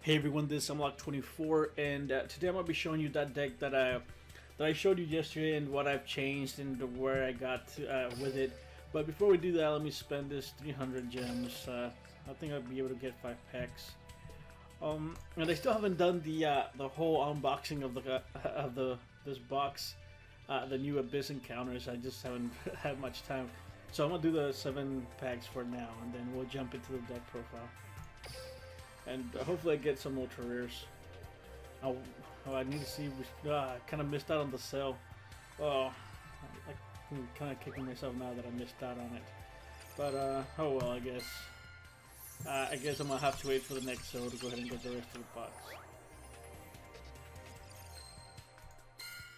Hey everyone, this is Unlock24, and today I'm gonna be showing you that deck that I showed you yesterday and what I've changed and where I got to, with it. But before we do that, let me spend this 300 gems. I think I'll be able to get 5 packs. And I still haven't done the whole unboxing of this box, the new Abyss encounters. I just haven't had much time, so I'm gonna do the 7 packs for now, and then we'll jump into the deck profile. And hopefully I get some ultra rares. Oh, I need to see. I kind of missed out on the sale. Oh, I'm kind of kicking myself now that I missed out on it. But oh well, I guess. I guess I'm gonna have to wait for the next sale to go ahead and get the rest of the box.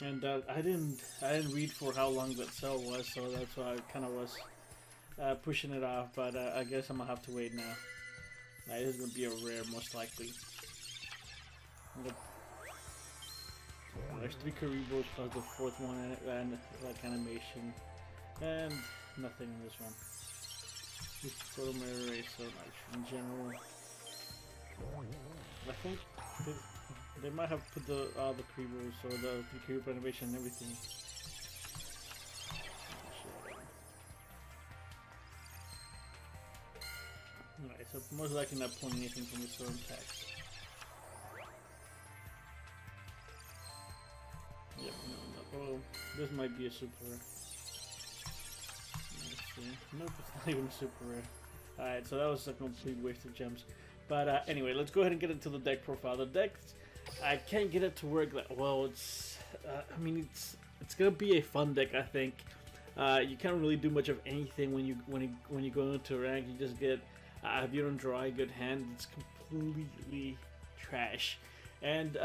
And I didn't read for how long that sale was, so that's why I kind of was pushing it off. But I guess I'm gonna have to wait now. This is going to be a rare, most likely. There's 3 Karibos plus the 4th one and like animation. And nothing in this one. Just photo mirror race so much in general. I think they might have put the Karibos or the 3 Karibo animation and everything. Alright, so most likely not pulling anything from the storm packs. Yep, no. Oh, this might be a super rare. Let's see. Nope, it's not even a super rare. Alright, so that was a complete waste of gems. But anyway, let's go ahead and get into the deck profile. The deck, I can't get it to work that well. It's, I mean, it's gonna be a fun deck, I think. You can't really do much of anything when you go into rank. You just get. If you don't draw a good hand, it's completely trash. And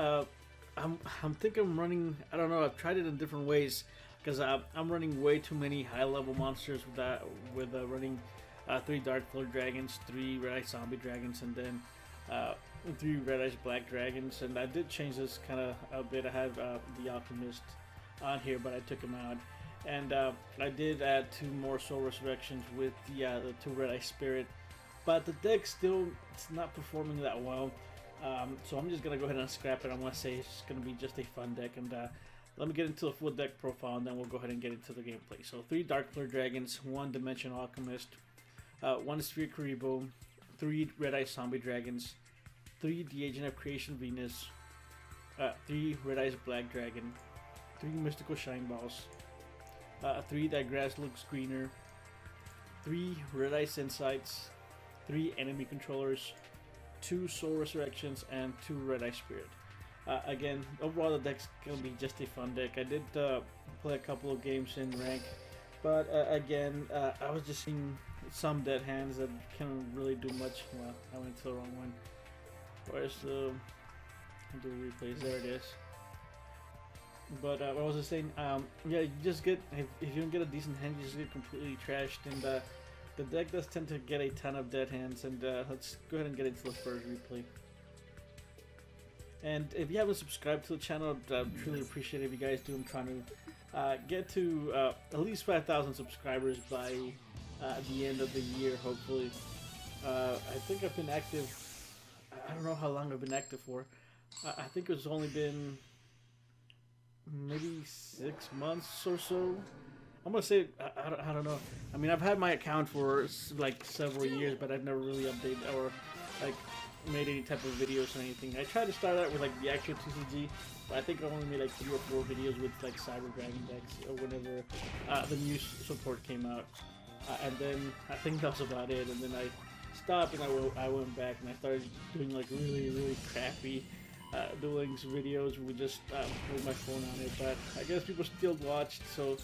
I'm thinking I'm running. I don't know. I've tried it in different ways because I'm running way too many high-level monsters with running 3 Dark Floor Dragons, 3 Red Ice Zombie Dragons, and then 3 Red Ice Black Dragons. And I did change this kind of a bit. I had the Alchemist on here, but I took him out. And I did add 2 more Soul Resurrections with the 2 Red Ice Spirit. But the deck still, it's not performing that well, so I'm just going to go ahead and scrap it. I'm going to say it's going to be just a fun deck, and let me get into the full deck profile, and then we'll go ahead and get into the gameplay. So 3 Dark Flare Dragons, 1 Dimensional Alchemist, 1 Sphere Karibo, 3 Red Ice Zombie Dragons, 3 The Agent of Creation Venus, 3 Red Ice Black Dragon, 3 Mystical Shine Balls, 3 That Grass Looks Greener, 3 Red Ice Insights, 3 enemy controllers, 2 Soul Resurrections, and 2 Red Eye Spirit. Again, overall the deck's gonna be just a fun deck. I did play a couple of games in rank, but again, I was just seeing some dead hands that can't really do much. Well, I went to the wrong one. Where's the replays? There it is. But what was I saying? Yeah, you just get, if you don't get a decent hand, you just get completely trashed. And the deck does tend to get a ton of dead hands, and let's go ahead and get into the first replay. And if you haven't subscribed to the channel, I'd truly appreciate it if you guys do. I'm trying to get to at least 5,000 subscribers by the end of the year, hopefully. I think I've been active, I don't know how long I've been active for. I think it's only been maybe 6 months or so. I'm gonna say, I don't know. I mean, I've had my account for like several years, but I've never really updated or like made any type of videos or anything. I tried to start out with like the actual TCG, but I think I only made like 3 or 4 videos with like Cyber Dragon decks or whenever the new support came out. And then I think that was about it. And then I stopped and I went back and I started doing like really crappy Duel Links videos with just with my phone on it. But I guess people still watched, so.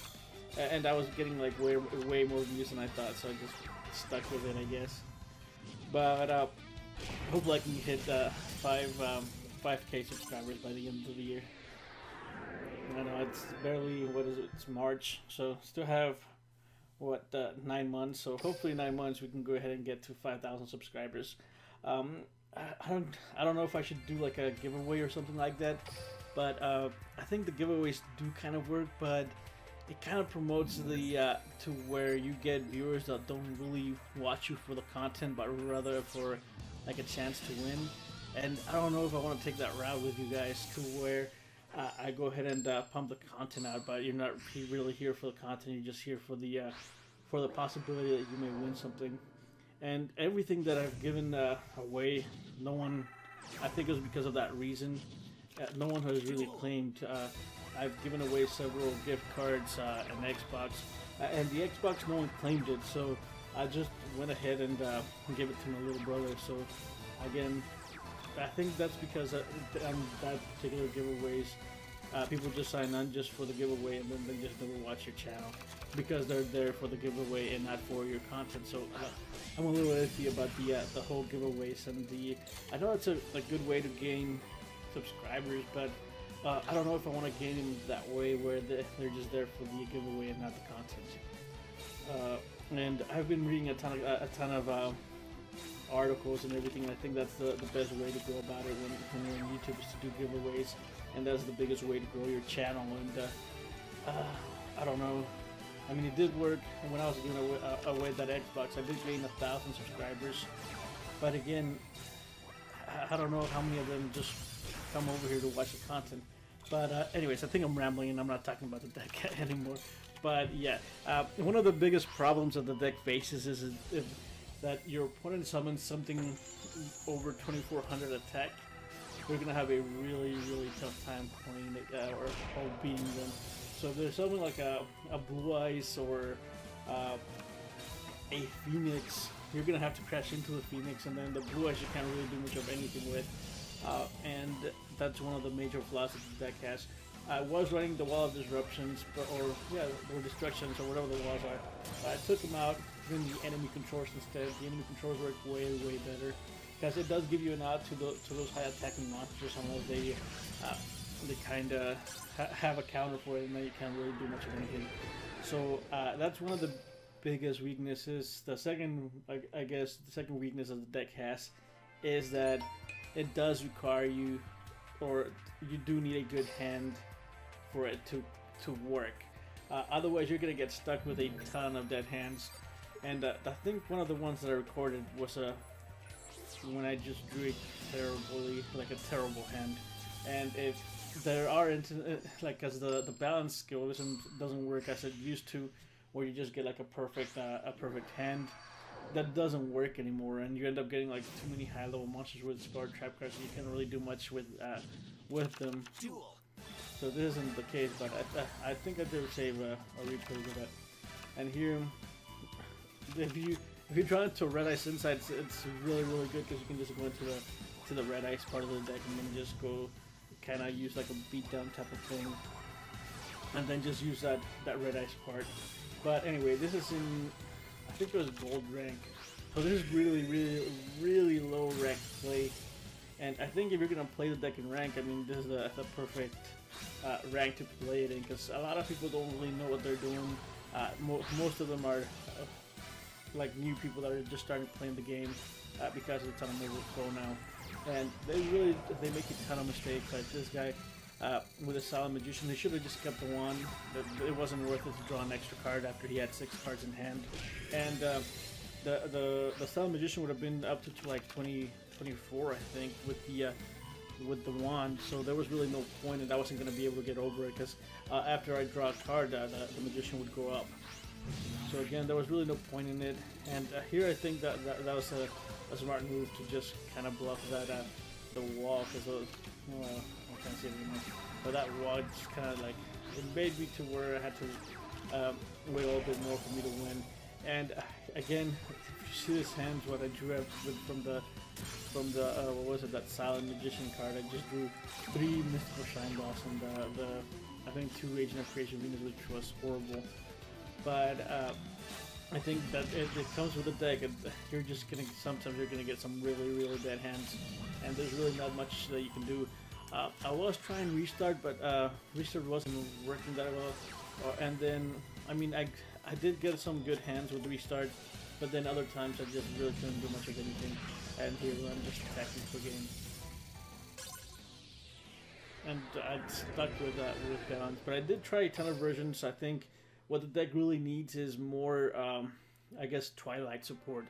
And I was getting like way more views than I thought, so I just stuck with it, I guess. But hopefully I can hit 5K subscribers by the end of the year. I know it's barely, what is it? It's March, so still have what 9 months. So hopefully 9 months we can go ahead and get to 5,000 subscribers. I don't know if I should do like a giveaway or something like that, but I think the giveaways do kind of work, but it kind of promotes the to where you get viewers that don't really watch you for the content, but rather for like a chance to win. And I don't know if I want to take that route with you guys to where I go ahead and pump the content out, but you're not really here for the content. You're just here for the possibility that you may win something. And everything that I've given away, no one, I think it was because of that reason. No one has really claimed. I've given away several gift cards, an Xbox, and the Xbox, no one claimed it, so I just went ahead and gave it to my little brother. So again, I think that's because on that particular giveaways, people just sign on just for the giveaway, and then they just never watch your channel because they're there for the giveaway and not for your content. So I'm a little iffy about the whole giveaways, and I know it's a good way to gain subscribers, but I don't know if I want to gain them that way where they're just there for the giveaway and not the content. And I've been reading a ton of articles and everything, and I think that's the best way to go about it when you're on YouTube, is to do giveaways, and that's the biggest way to grow your channel. And I don't know, I mean, it did work when I was giving away that Xbox. I did gain 1,000 subscribers, but again, I don't know how many of them just come over here to watch the content. But anyways, I think I'm rambling and I'm not talking about the deck anymore. But yeah, one of the biggest problems that the deck faces is that your opponent summons something over 2400 attack. You're gonna have a really tough time playing it or beating them. So if there's something like a Blue Eyes or a Phoenix, you're gonna have to crash into the Phoenix, and then the Blue Eyes you can't really do much of anything with. And that's one of the major flaws that the deck has. I was running the Wall of Disruptions, or Destructions, or whatever the walls are. I took them out in the enemy controls instead. The enemy controls work way better, because it does give you an out to those high attacking monsters, unless they kind of have a counter for it, and then you can't really do much of anything. So that's one of the biggest weaknesses. The second, I guess, the second weakness that the deck has is that it does require you, or you do need a good hand for it to work. Otherwise, you're gonna get stuck with a ton of dead hands. And I think one of the ones that I recorded was when I just drew it terribly, like a terrible hand. And if there are as the balance skill doesn't work as it used to, where you just get like a perfect hand, that doesn't work anymore, and you end up getting like too many high-level monsters with Spar Trap cards, so you can't really do much with them. Duel. So this isn't the case, but I think I did save a replay with that. And here, if you're trying to Red Ice Inside, it's really good, because you can just go into the Red Ice part of the deck and then just go kind of use like a beatdown type of thing, and then just use that Red Ice part. But anyway, this is in, I think it was gold rank, so this is really low rank play. And I think if you're gonna play the deck in rank, I mean, this is the perfect rank to play it in, because a lot of people don't really know what they're doing. Most of them are like new people that are just starting playing the game because of the ton of mobile pro now, and they make a ton of mistakes. Like this guy with a Silent Magician, they should have just kept the one. It wasn't worth it to draw an extra card after he had 6 cards in hand. And the Silent Magician would have been up to like 24, I think, with the wand. So there was really no point, and I wasn't going to be able to get over it, because after I draw a card, the Magician would go up. So again, there was really no point in it. And here I think that was a smart move to just kind of bluff the wall, because I can't see it anymore. But that wall just kind of like, it made me to where I had to wait a little bit more for me to win. And again, if you see this hand, what I drew up from the what was it, that Silent Magician card, I just drew 3 Mystical Shine Boss and I think 2 Agent of Creation Venus, which was horrible. But I think that it comes with the deck, and you're just gonna, sometimes you're gonna get some really bad hands, and there's really not much that you can do. I was trying Restart, but Restart wasn't working that well. And then, I mean, I did get some good hands with Restart, but then other times I just really couldn't do much of anything. And here I'm just attacking for game. And I stuck with balance, but I did try a ton of versions. I think what the deck really needs is more, I guess, Twilight support,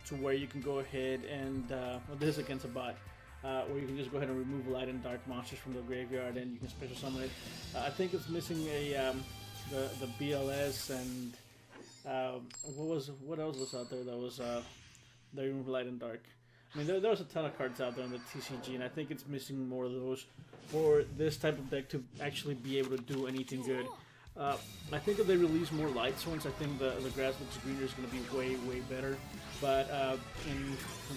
to where you can go ahead and, well, this is against a bot, where you can just go ahead and remove light and dark monsters from the graveyard, and you can special summon it. I think it's missing a the BLS and what else was out there that was the remove light and dark. I mean, there was a ton of cards out there in the TCG, and I think it's missing more of those for this type of deck to actually be able to do anything good. I think if they release more light ones, I think the grass looks greener is going to be way better. But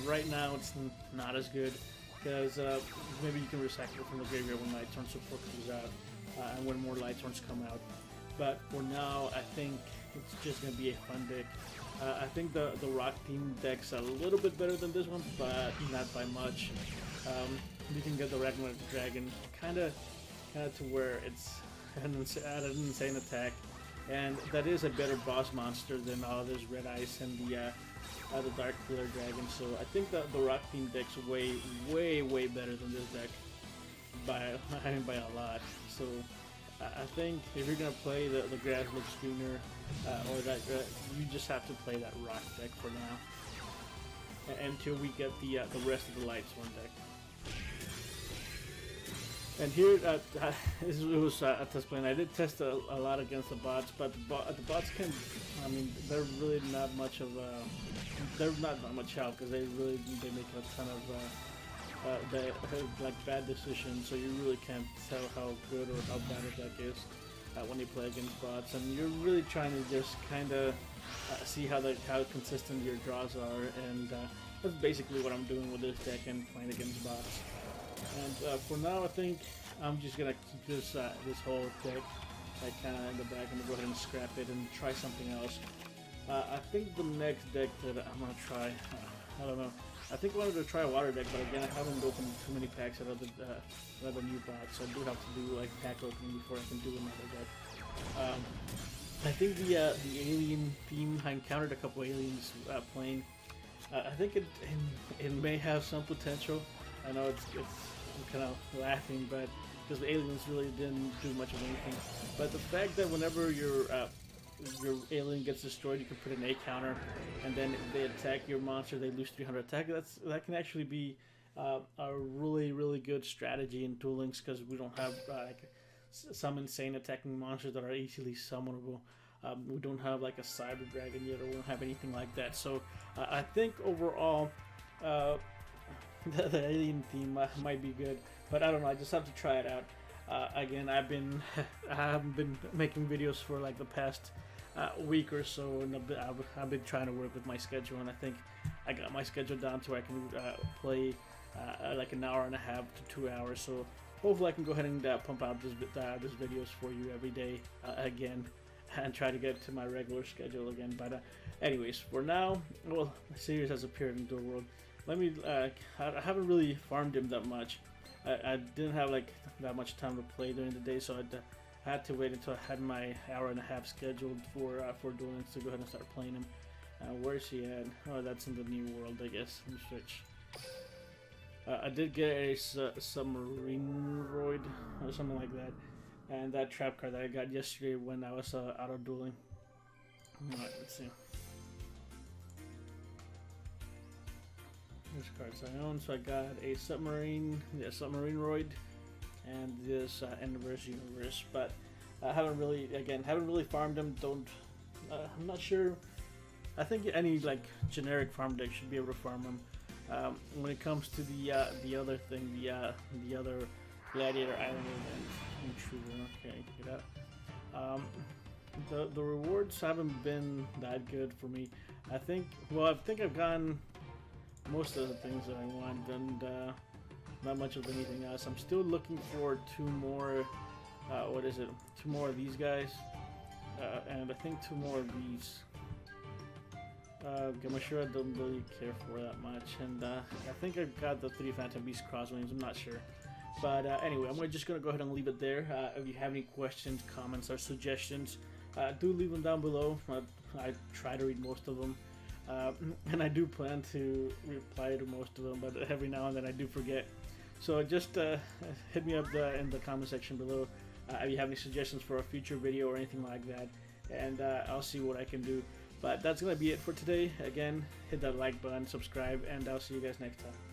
right now, it's not as good because maybe you can recycle from the graveyard when light turn support comes out and when more light turns come out. But for now, I think it's just going to be a fun deck. I think the rock theme deck's a little bit better than this one, but not by much. You can get the Ragnarok Dragon kind of to where it's an insane attack, and that is a better boss monster than all this Red Ice and the Dark Killer Dragon. So I think the rock theme deck's way better than this deck by a lot. So I think if you're gonna play the grass looks greener or that you just have to play that rock deck for now until we get the rest of the light sworn deck. And here, it was a test play, and I did test a lot against the bots, but the bots can, I mean, they're really not much of they're not that much help because they make a ton of like bad decisions, so you really can't tell how good or how bad a deck is when you play against bots, and you're really trying to just kind of see how consistent your draws are, and that's basically what I'm doing with this deck and playing against bots. And for now, I think I'm just gonna keep this whole deck like kind of in the back. I'm gonna go ahead and scrap it and try something else. I think the next deck that I'm gonna try, I don't know. I think I wanted to try a water deck, but again, I haven't opened too many packs at other new box, so I do have to do like pack opening before I can do another deck. I think the alien theme, I encountered a couple aliens playing. I think it may have some potential. I know I'm kind of laughing, but because the aliens really didn't do much of anything. But the fact that whenever your alien gets destroyed, you can put an A counter, and then if they attack your monster, they lose 300 attack. That can actually be a really good strategy in Duel Links, because we don't have like some insane attacking monsters that are easily summonable. We don't have like a Cyber Dragon yet, or we don't have anything like that. So I think overall, the alien theme might be good, but I don't know. I just have to try it out. Again, I haven't been making videos for like the past week or so, and I've been trying to work with my schedule, and I think I got my schedule down to where I can play like an hour and a half to 2 hours. So hopefully I can go ahead and pump out this videos for you every day again, and try to get to my regular schedule again. But anyways, for now, well, the series has appeared in Duel World. Let me, I haven't really farmed him that much. I didn't have like that much time to play during the day, so I had to wait until I had my hour and a half scheduled for Duel Links to go ahead and start playing him. Where's he at? Oh, that's in the new world, I guess. Let me switch. I did get a submarine roid or something like that, and that trap card that I got yesterday when I was out of dueling. Alright, let's see. There's cards I own, so I got a submarine roid, and this Endverse Universe, but I haven't really farmed them. I'm not sure. I think any like generic farm deck should be able to farm them. When it comes to the other thing, the other Gladiator Island event, Intruder, okay, take it out. The rewards haven't been that good for me. I think I've gotten most of the things that I want, and not much of anything else. I'm still looking for two more of these guys, and I think 2 more of these. I'm sure I don't really care for that much, and I think I got the 3 Phantom Beast Crosswings. I'm not sure, but anyway, I'm just gonna go ahead and leave it there. If you have any questions, comments, or suggestions, do leave them down below. I try to read most of them. And I do plan to reply to most of them, but every now and then I do forget. So just hit me up in the comment section below if you have any suggestions for a future video or anything like that, and I'll see what I can do. But that's going to be it for today. Again, hit that like button, subscribe, and I'll see you guys next time.